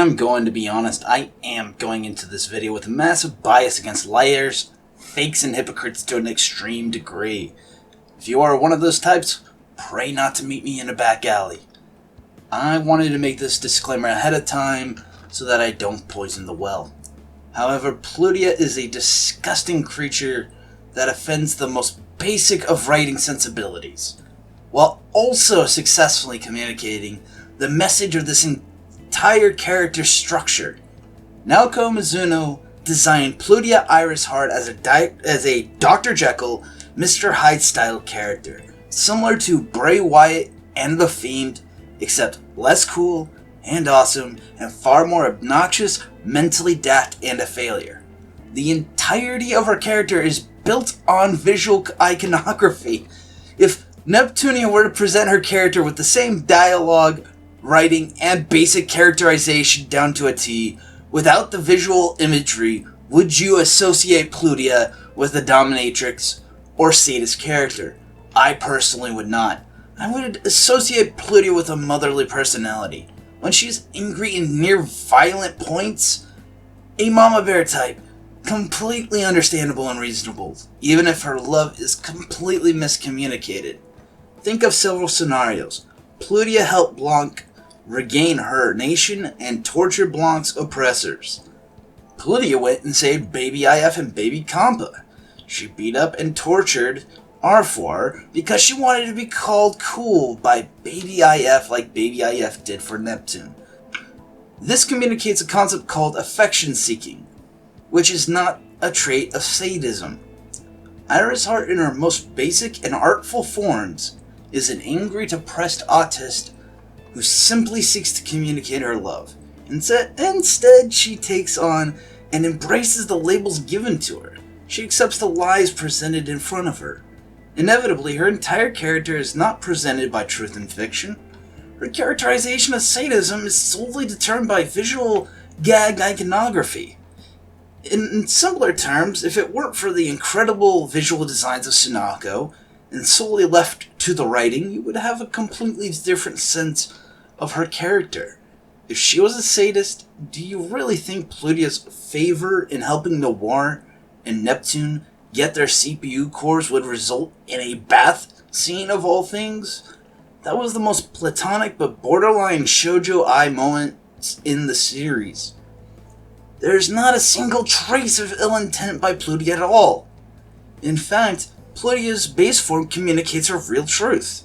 I'm going to be honest, I am going into this video with a massive bias against liars, fakes, and hypocrites to an extreme degree. If you are one of those types, pray not to meet me in a back alley. I wanted to make this disclaimer ahead of time so that I don't poison the well. However, Plutia is a disgusting creature that offends the most basic of writing sensibilities, while also successfully communicating the message of this entire character structure. Naoko Mizuno designed Plutia Iris Heart as a Dr. Jekyll, Mr. Hyde style character, similar to Bray Wyatt and The Fiend, except less cool and awesome and far more obnoxious, mentally daft, and a failure. The entirety of her character is built on visual iconography. If Neptunia were to present her character with the same dialogue, writing, and basic characterization down to a T, without the visual imagery, would you associate Plutia with a dominatrix or sadist character? I personally would not. I would associate Plutia with a motherly personality. When she's angry and near violent points, a mama bear type. Completely understandable and reasonable, even if her love is completely miscommunicated. Think of several scenarios. Plutia helped Blanc regain her nation and tortured Blanc's oppressors. Plutia went and saved Baby IF and Baby Compa. She beat up and tortured R4 because she wanted to be called cool by Baby IF like Baby IF did for Neptune. This communicates a concept called affection seeking, which is not a trait of sadism. Iris Heart in her most basic and artful forms is an angry, depressed autist who simply seeks to communicate her love. Instead, she takes on and embraces the labels given to her. She accepts the lies presented in front of her. Inevitably, her entire character is not presented by truth and fiction. Her characterization of sadism is solely determined by visual gag iconography. In simpler terms, if it weren't for the incredible visual designs of Sunako, and solely left to the writing, you would have a completely different sense of her character. If she was a sadist, do you really think Plutia's favor in helping Noir and Neptune get their CPU cores would result in a bath scene of all things? That was the most platonic but borderline shoujo-ai moment in the series. There's not a single trace of ill intent by Plutia at all. In fact, Plutia's base form communicates her real truth.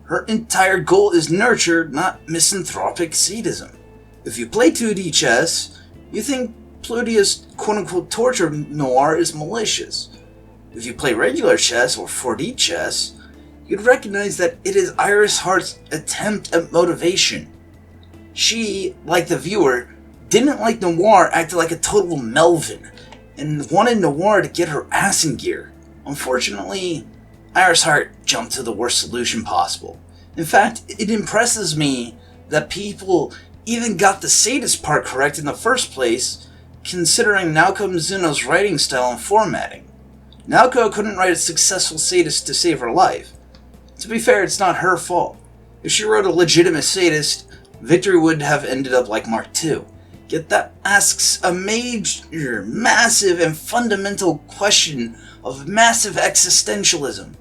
Her entire goal is nurture, not misanthropic sadism. If you play 2D chess, you think Plutia's quote-unquote torture Noir is malicious. If you play regular chess or 4D chess, you'd recognize that it is Iris Heart's attempt at motivation. She, like the viewer, didn't like Noir acting like a total Melvin, and wanted Noir to get her ass in gear. Unfortunately, Iris Heart jumped to the worst solution possible. In fact, it impresses me that people even got the sadist part correct in the first place, considering Naoko Mizuno's writing style and formatting. Naoko couldn't write a successful sadist to save her life. To be fair, it's not her fault. If she wrote a legitimate sadist, Victory would have ended up like Mark II. Yet that asks a major, massive, and fundamental question of massive existentialism.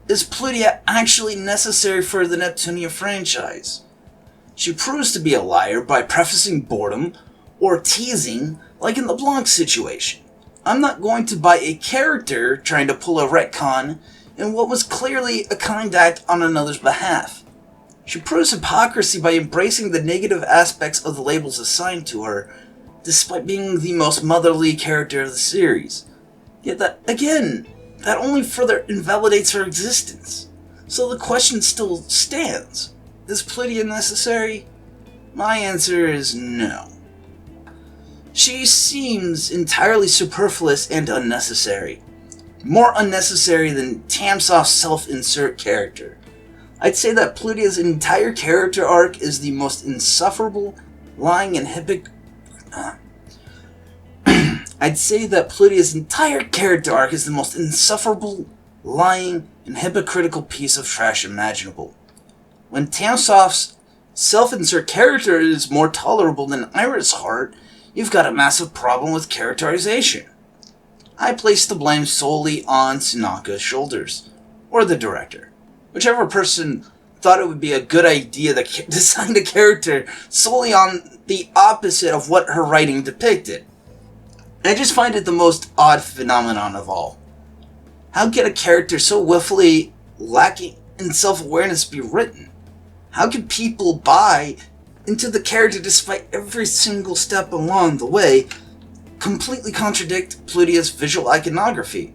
Is Plutia actually necessary for the Neptunia franchise? She proves to be a liar by prefacing boredom or teasing, like in the Blanc situation. I'm not going to buy a character trying to pull a retcon in what was clearly a kind act on another's behalf. She proves hypocrisy by embracing the negative aspects of the labels assigned to her, despite being the most motherly character of the series. Yet that only further invalidates her existence. So the question still stands. Is Plutia necessary? My answer is no. She seems entirely superfluous and unnecessary. More unnecessary than Tamsoft's self-insert character. I'd say that Plutia's entire character arc is the most insufferable, lying, and I'd say that Plutia's entire character arc is the most insufferable, lying, and hypocritical piece of trash imaginable. When Tamsoft's self-insert character is more tolerable than Iris Heart, you've got a massive problem with characterization. I place the blame solely on Tsunaka's shoulders, or the director. Whichever person thought it would be a good idea to design a character solely on the opposite of what her writing depicted. And I just find it the most odd phenomenon of all. How can a character so willfully lacking in self-awareness be written? How can people buy into the character despite every single step along the way completely contradict Plutia's visual iconography?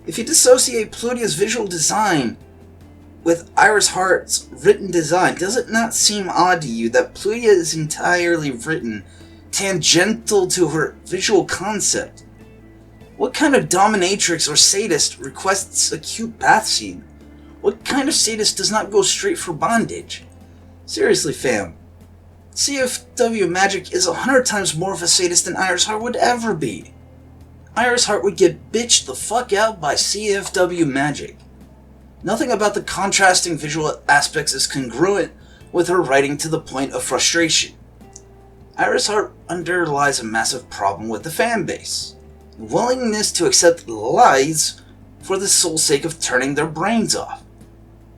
If you dissociate Plutia's visual design with Iris Heart's written design, does it not seem odd to you that Plutia is entirely written tangential to her visual concept? What kind of dominatrix or sadist requests a cute bath scene? What kind of sadist does not go straight for bondage? Seriously, fam. CFW Magic is 100 times more of a sadist than Iris Heart would ever be. Iris Heart would get bitched the fuck out by CFW Magic. Nothing about the contrasting visual aspects is congruent with her writing to the point of frustration. Iris Heart underlies a massive problem with the fan base. Willingness to accept lies for the sole sake of turning their brains off.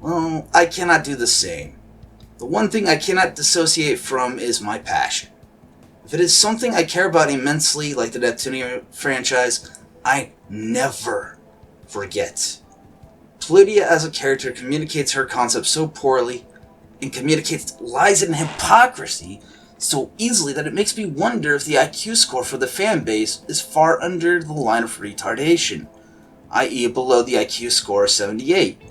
Well, I cannot do the same. The one thing I cannot dissociate from is my passion. If it is something I care about immensely, like the Neptunia franchise, I never forget. Plutia as a character communicates her concept so poorly, and communicates lies and hypocrisy so easily that it makes me wonder if the IQ score for the fan base is far under the line of retardation, i.e. below the IQ score of 78.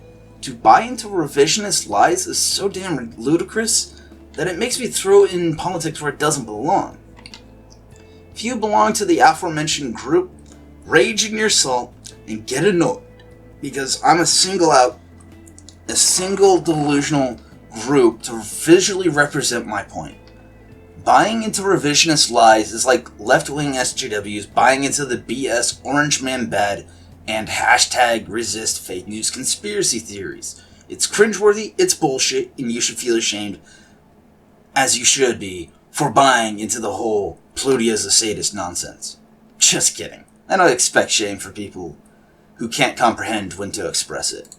To buy into revisionist lies is so damn ludicrous that it makes me throw in politics where it doesn't belong. If you belong to the aforementioned group, rage in your soul and get annoyed, because I'm a single delusional group to visually represent my point. Buying into revisionist lies is like left-wing SJWs buying into the BS Orange Man Bad and hashtag resist fake news conspiracy theories. It's cringeworthy, it's bullshit, and you should feel ashamed, as you should be, for buying into the whole Plutia's a sadist nonsense. Just kidding. I don't expect shame for people who can't comprehend when to express it.